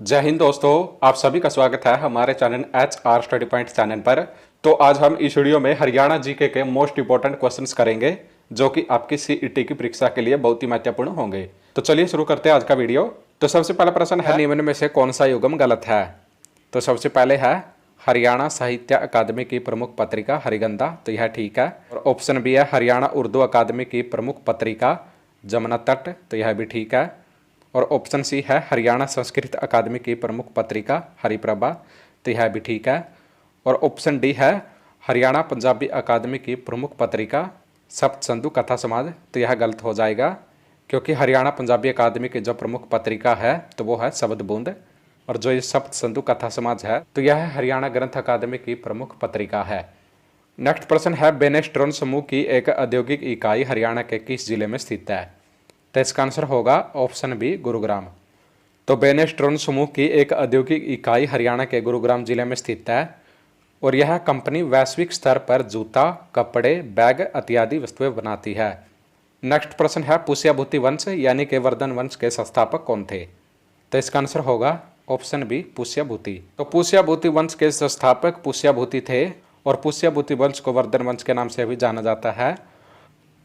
जय हिंद दोस्तों, आप सभी का स्वागत है हमारे channel HR study point channel पर। तो आज हम इस वीडियो में हरियाणा जीके के मोस्ट इंपॉर्टेंट क्वेश्चंस करेंगे जो कि आपकी सीईटी की परीक्षा के लिए बहुत ही महत्वपूर्ण होंगे। तो चलिए शुरू करते हैं आज का वीडियो। तो सबसे पहला प्रश्न है, निम्न में से कौन सा युग्म गलत है? तो सबसे पहले है हरियाणा साहित्य अकादमी की प्रमुख पत्रिका हरिगंधा, तो यह ठीक है। और ऑप्शन बी है हरियाणा उर्दू अकादमी की प्रमुख पत्रिका जमुना तट, तो यह भी ठीक है। और ऑप्शन सी है हरियाणा संस्कृत अकादमी की प्रमुख पत्रिका हरिप्रभा, तो यह भी ठीक है। और ऑप्शन डी है हरियाणा पंजाबी अकादमी की प्रमुख पत्रिका सप्त संधु कथा समाज, तो यह गलत हो जाएगा क्योंकि हरियाणा पंजाबी अकादमी की जो प्रमुख पत्रिका है तो वो है शब्द बूंद, और जो ये सप्त संधु कथा समाज है तो यह हरियाणा ग्रंथ अकादमी की प्रमुख पत्रिका है। नेक्स्ट प्रश्न है, बेनेस्ट्रॉन समूह की एक औद्योगिक इकाई हरियाणा के किस जिले में स्थित है? तो इसका आंसर होगा ऑप्शन बी गुरुग्राम। तो बेनेस्ट्रॉन समूह की एक औद्योगिक इकाई हरियाणा के गुरुग्राम जिले में स्थित है और यह कंपनी वैश्विक स्तर पर जूता, कपड़े, बैग इत्यादि वस्तुएं बनाती है। नेक्स्ट प्रश्न है, पुष्यभूति वंश यानी कि वर्धन वंश के संस्थापक कौन थे? तो इसका आंसर होगा ऑप्शन बी पुष्यभूति। तो पुष्यभूति वंश के संस्थापक पुष्यभूति थे और पुष्यभूति वंश को वर्धन वंश के नाम से भी जाना जाता है।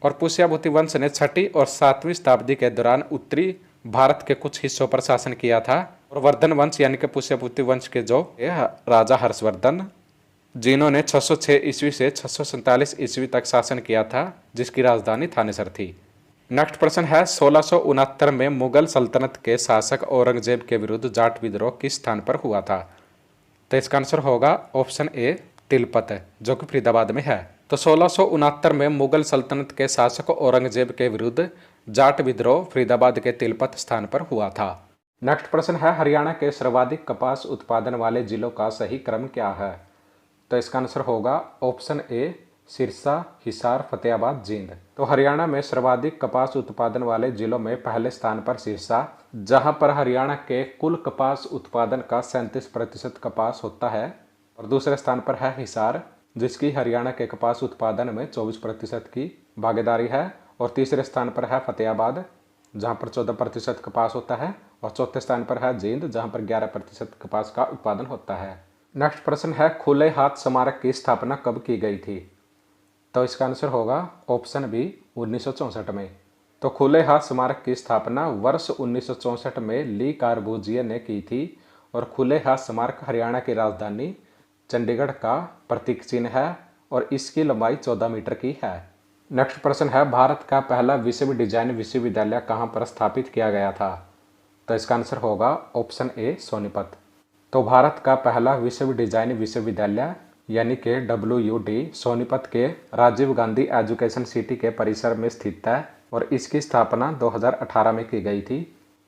और पुष्यभूति वंश ने 6वीं और 7वीं शताब्दी के दौरान उत्तरी भारत के कुछ हिस्सों पर शासन किया था। और वर्धन वंश यानी कि पुष्यभूति वंश के जो राजा हर्षवर्धन, जिन्होंने 606 ईस्वी से 647 ईस्वी तक शासन किया था, जिसकी राजधानी थानेसर थी। नेक्स्ट प्रश्न है, 1669 में मुगल सल्तनत के शासक औरंगजेब के विरुद्ध जाट विद्रोह किस स्थान पर हुआ था? तो इसका आंसर होगा ऑप्शन ए तिलपत, जो कि फरीदाबाद में है। तो 1669 में मुगल सल्तनत के शासक औरंगजेब के विरुद्ध जाट विद्रोह फरीदाबाद के तिलपत स्थान पर हुआ था। नेक्स्ट प्रश्न है, हरियाणा के सर्वाधिक कपास उत्पादन वाले जिलों का सही क्रम क्या है? तो इसका आंसर होगा ऑप्शन ए सिरसा, हिसार, फतेहाबाद, जींद। तो हरियाणा में सर्वाधिक कपास उत्पादन वाले जिलों में पहले स्थान पर सिरसा, जहां पर हरियाणा के कुल कपास उत्पादन का 37% कपास होता है। और दूसरे स्थान पर है हिसार, जिसकी हरियाणा के कपास उत्पादन में 24% की भागीदारी है। और तीसरे स्थान पर है फतेहाबाद, जहां पर 14% कपास होता है। और चौथे स्थान पर है जींद, जहां पर 11% कपास का उत्पादन होता है। नेक्स्ट प्रश्न है, खुले हाथ स्मारक की स्थापना कब की गई थी? तो इसका आंसर होगा ऑप्शन बी 1964 में। तो खुले हाथ स्मारक की स्थापना वर्ष 1964 में ली कार्बूजिए ने की थी। और खुले हाथ स्मारक हरियाणा की राजधानी चंडीगढ़ का प्रतीक चिन्ह है और इसकी लंबाई 14 मीटर की है। नेक्स्ट प्रश्न है, भारत का पहला विश्व डिजाइन विश्वविद्यालय कहाँ पर स्थापित किया गया था? तो इसका आंसर होगा ऑप्शन ए सोनीपत। तो भारत का पहला विश्व डिजाइन विश्वविद्यालय यानी कि WUD सोनीपत के राजीव गांधी एजुकेशन सिटी के परिसर में स्थित है और इसकी स्थापना 2018 में की गई थी।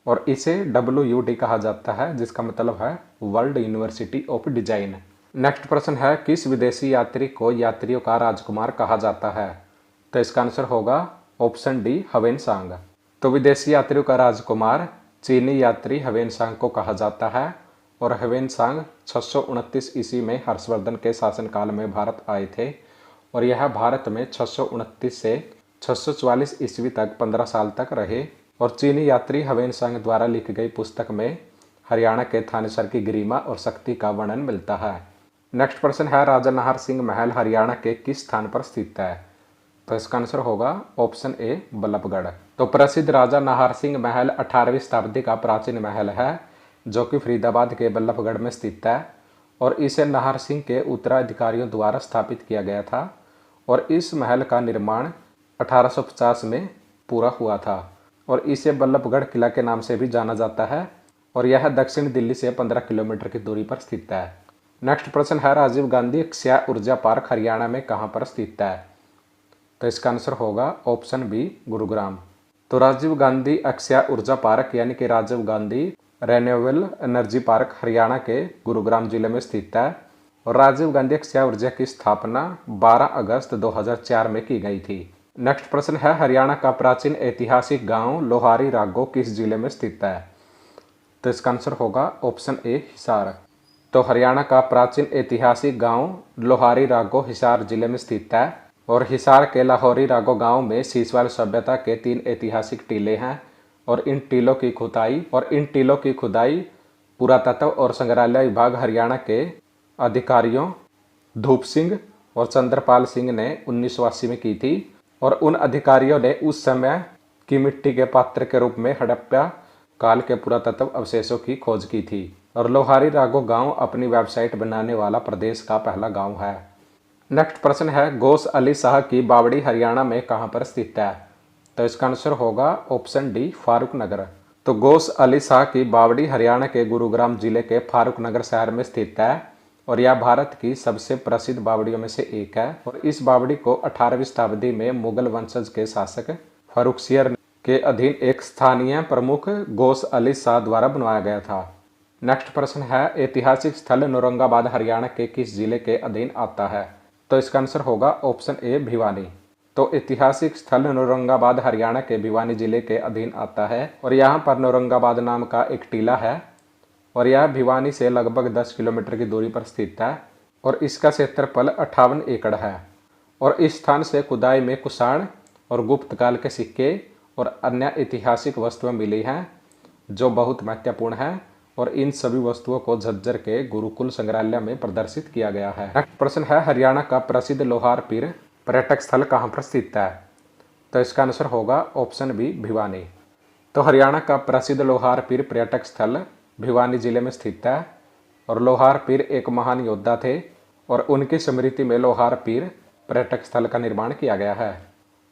और इसे WUD कहा जाता है, जिसका मतलब है world university of design. Next प्रश्न है, किस विदेशी यात्री को यात्रियों का राजकुमार कहा जाता है? तो इसका आंसर होगा ऑप्शन डी ह्वेनसांग। तो विदेशी यात्रियों का राजकुमार चीनी यात्री ह्वेनसांग को कहा जाता है। और ह्वेनसांग 629 ईस्वी में हर्षवर्धन के शासनकाल में भारत आए थे और यह भारत में 629 से 644 ईस्वी तक 15 साल तक रहे। और चीनी यात्री ह्वेनसांग द्वारा लिखी गई पुस्तक में हरियाणा के थानेसर की गरिमा और शक्ति का वर्णन मिलता है। नेक्स्ट प्रश्न है, राजा नाहर सिंह महल हरियाणा के किस स्थान पर स्थित है? तो इसका आंसर होगा ऑप्शन ए बल्लभगढ़। तो प्रसिद्ध राजा नाहर सिंह महल 18वीं शताब्दी का प्राचीन महल है जो कि फरीदाबाद के बल्लभगढ़ में स्थित है। और इसे नाहर सिंह के उत्तराधिकारियों द्वारा स्थापित किया गया था और इस महल का निर्माण 1850 में पूरा हुआ था। और इसे बल्लभगढ़ किला के नाम से भी जाना जाता है और यह दक्षिण दिल्ली से 15 किलोमीटर की दूरी पर स्थित है। नेक्स्ट प्रश्न है, राजीव गांधी अक्षय ऊर्जा पार्क हरियाणा में कहाँ पर स्थित है? तो इसका आंसर होगा ऑप्शन बी गुरुग्राम। तो राजीव गांधी अक्षय ऊर्जा पार्क यानी कि Rajiv Gandhi renewable energy park Haryana के गुरुग्राम जिले में स्थित है। और राजीव गांधी अक्षय ऊर्जा की स्थापना 12 अगस्त 2004 में की गई थी। नेक्स्ट प्रश्न है, हरियाणा का प्राचीन ऐतिहासिक गांव लोहारी रागो किस जिले में स्थित है? तो इसका आंसर होगा ऑप्शन ए हिसार। तो हरियाणा का प्राचीन ऐतिहासिक गांव लोहारी रागो हिसार जिले में स्थित है। और हिसार के लाहौरी रागो गांव में सीसवाल सभ्यता के 3 ऐतिहासिक टीले हैं और इन टीलों की खुदाई पुरातत्व और संग्रहालय विभाग हरियाणा के अधिकारियों धूप सिंह और चंद्रपाल सिंह ने 1980 में की थी और उन अधिकारियों ने उस समय की मिट्टी के पात्र के रूप में हड़प्पा काल के पुरातत्व अवशेषों की खोज की थी। और लोहारी राघो गांव अपनी वेबसाइट बनाने वाला प्रदेश का पहला गांव है। नेक्स्ट प्रश्न है, गोस अली शाह की बावड़ी हरियाणा में कहां पर स्थित है? तो इसका आंसर होगा ऑप्शन डी, फारूक नगर। तो गोस अली शाह की बावड़ी हरियाणा के गुरुग्राम जिले के फारूक नगर शहर में स्थित है और यह भारत की सबसे प्रसिद्ध बावड़ियों में से एक है। और इस बावड़ी को 18वीं शताब्दी में मुगल वंशज के शासक फर्रुखसियर के अधीन एक स्थानीय प्रमुख गोस अली शाह द्वारा बनवाया गया था। नेक्स्ट प्रश्न है, ऐतिहासिक स्थल नौरंगाबाद हरियाणा के किस जिले के अधीन आता है? तो इसका आंसर होगा ऑप्शन ए, भिवानी। तो ऐतिहासिक स्थल नौरंगाबाद हरियाणा के भिवानी जिले के अधीन आता है और यहाँ पर नौरंगाबाद नाम का एक टीला है और यह भिवानी से लगभग 10 किलोमीटर की दूरी पर स्थित है और इसका क्षेत्रफल 58 एकड़ है। और इस स्थान से खुदाई में कुषाण और गुप्त काल के सिक्के और अन्य ऐतिहासिक वस्तुएं मिली हैं जो बहुत महत्वपूर्ण है और इन सभी वस्तुओं को झज्जर के गुरुकुल संग्रहालय में प्रदर्शित किया गया है। नेक्स्ट प्रश्न है, हरियाणा का प्रसिद्ध लोहार पीर पर्यटक स्थल कहाँ पर स्थित है? तो इसका आंसर होगा ऑप्शन बी, भिवानी। तो हरियाणा का प्रसिद्ध लोहार पीर पर्यटक स्थल भिवानी जिले में स्थित है और लोहार पीर एक महान योद्धा थे और उनकी स्मृति में लोहार पीर पर्यटक स्थल का निर्माण किया गया है।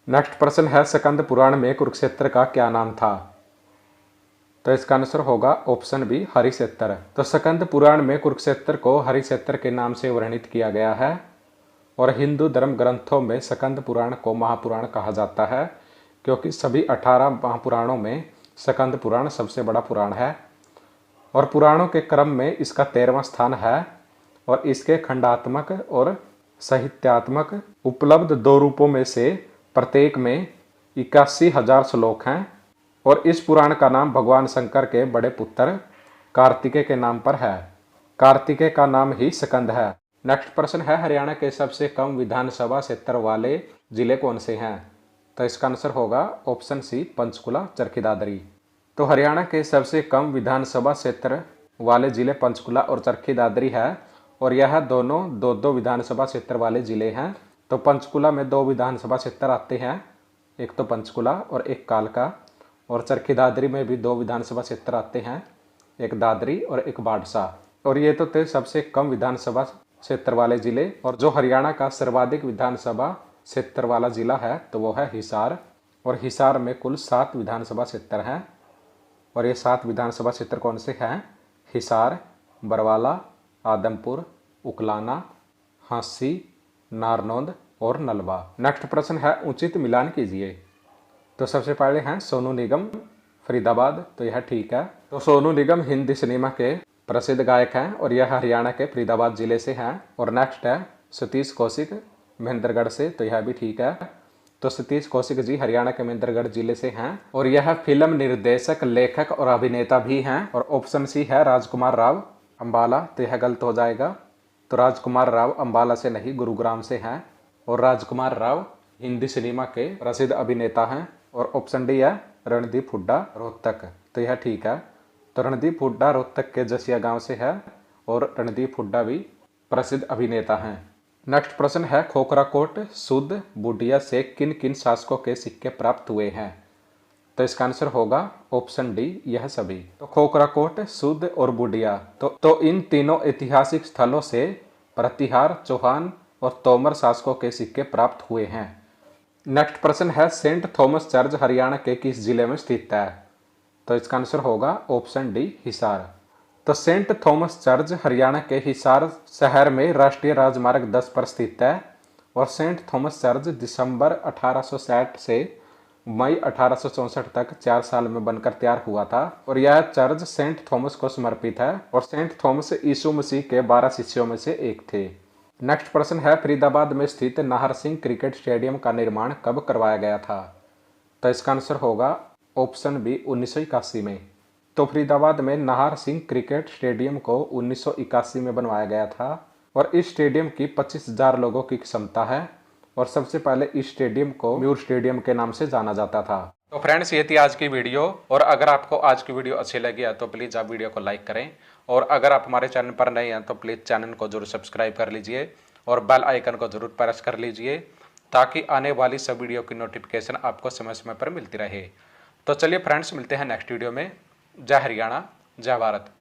नेक्स्ट प्रश्न है, स्कंद पुराण में कुरुक्षेत्र का क्या नाम था? तो इसका आंसर होगा ऑप्शन बी, हरिक्षेत्र। तो स्कंद पुराण में कुरुक्षेत्र को हरिक्षेत्र के नाम से वर्णित किया गया है और हिंदू धर्म ग्रंथों में स्कंद पुराण को महापुराण कहा जाता है क्योंकि सभी 18 महापुराणों में स्कंद पुराण सबसे बड़ा पुराण है और पुराणों के क्रम में इसका 13वां स्थान है और इसके खंडात्मक और साहित्यात्मक उपलब्ध 2 रूपों में से प्रत्येक में 81,000 श्लोक हैं और इस पुराण का नाम भगवान शंकर के बड़े पुत्र कार्तिकेय के नाम पर है। कार्तिकेय का नाम ही स्कंद है। नेक्स्ट प्रश्न है, हरियाणा के सबसे कम विधानसभा क्षेत्र वाले जिले कौन से हैं? तो इसका आंसर होगा ऑप्शन सी, पंचकुला चरखी दादरी। तो हरियाणा के सबसे कम विधानसभा क्षेत्र वाले जिले पंचकुला और चरखी दादरी है और यह दोनों 2-2 विधानसभा क्षेत्र वाले जिले हैं। तो पंचकुला में 2 विधानसभा क्षेत्र आते हैं, एक तो पंचकुला और एक कालका, और चरखी दादरी में भी 2 विधानसभा क्षेत्र आते हैं, एक दादरी और एक बाड़सा। और ये तो थे सबसे कम विधानसभा क्षेत्र वाले जिले। और जो हरियाणा का सर्वाधिक विधानसभा क्षेत्र वाला जिला है तो वो है हिसार और हिसार में कुल 7 विधानसभा क्षेत्र हैं और ये 7 विधानसभा क्षेत्र कौन से हैं? हिसार, बरवाला, आदमपुर, उकलाना, हांसी, नारनौंद और नलवा। नेक्स्ट प्रश्न है, उचित मिलान कीजिए। तो सबसे पहले हैं सोनू निगम फरीदाबाद, तो यह ठीक है। तो सोनू निगम हिंदी सिनेमा के प्रसिद्ध गायक हैं और यह हरियाणा के फरीदाबाद जिले से हैं। और नेक्स्ट है सतीश कौशिक महेंद्रगढ़ से, तो यह भी ठीक है। तो सतीश कौशिक जी हरियाणा के महेंद्रगढ़ जिले से हैं और यह फिल्म निर्देशक, लेखक और अभिनेता भी हैं। और ऑप्शन सी है राजकुमार राव अंबाला, तो यह गलत हो जाएगा। तो राजकुमार राव अंबाला से नहीं, गुरुग्राम से हैं और राजकुमार राव हिंदी सिनेमा के प्रसिद्ध अभिनेता हैं। और ऑप्शन डी है रणदीप हुड्डा रोहतक, तो यह ठीक है। तो रणदीप हुड्डा रोहतक के जसिया गांव से है और रणदीप हुड्डा भी प्रसिद्ध अभिनेता हैं। नेक्स्ट प्रश्न है, खोखराकोट, सुध, बूडिया से किन किन शासकों के सिक्के प्राप्त हुए हैं? तो इसका आंसर होगा ऑप्शन डी, यह सभी। तो खोखराकोट, सुध और बूडिया तो इन तीनों ऐतिहासिक स्थलों से प्रतिहार, चौहान और तोमर शासकों के सिक्के प्राप्त हुए हैं। नेक्स्ट प्रश्न है, सेंट थॉमस चर्च हरियाणा के किस जिले में स्थित है? तो इसका आंसर होगा ऑप्शन डी, हिसार। तो सेंट थॉमस चर्च हरियाणा के हिसार शहर में राष्ट्रीय राजमार्ग 10 पर स्थित है और सेंट थॉमस चर्च दिसंबर 1860 से मई 1864 तक 4 साल में बनकर तैयार हुआ था और यह चर्च सेंट थॉमस को समर्पित है और सेंट थॉमस यीशु मसीह के 12 शिष्यों में से एक थे। नेक्स्ट प्रश्न है, फरीदाबाद में स्थित नाहर सिंह क्रिकेट स्टेडियम का निर्माण कब करवाया गया था? तो इसका आंसर होगा ऑप्शन बी, 1981 में। तो फरीदाबाद में नाहर सिंह क्रिकेट स्टेडियम को 1981 में बनवाया गया था और इस स्टेडियम की 25,000 लोगों की क्षमता है और सबसे पहले इस स्टेडियम को म्यूर स्टेडियम के नाम से जाना जाता था। तो फ्रेंड्स ये थी आज की वीडियो, और अगर आपको आज की वीडियो अच्छी लगी है तो प्लीज़ आप वीडियो को लाइक करें, और अगर आप हमारे चैनल पर नए हैं तो प्लीज़ चैनल को जरूर सब्सक्राइब कर लीजिए और बेल आइकन को जरूर प्रेस कर लीजिए, ताकि आने वाली सब वीडियो की नोटिफिकेशन आपको समय समय पर मिलती रहे। तो चलिए फ्रेंड्स, मिलते हैं नेक्स्ट वीडियो में। जय हरियाणा, जय भारत।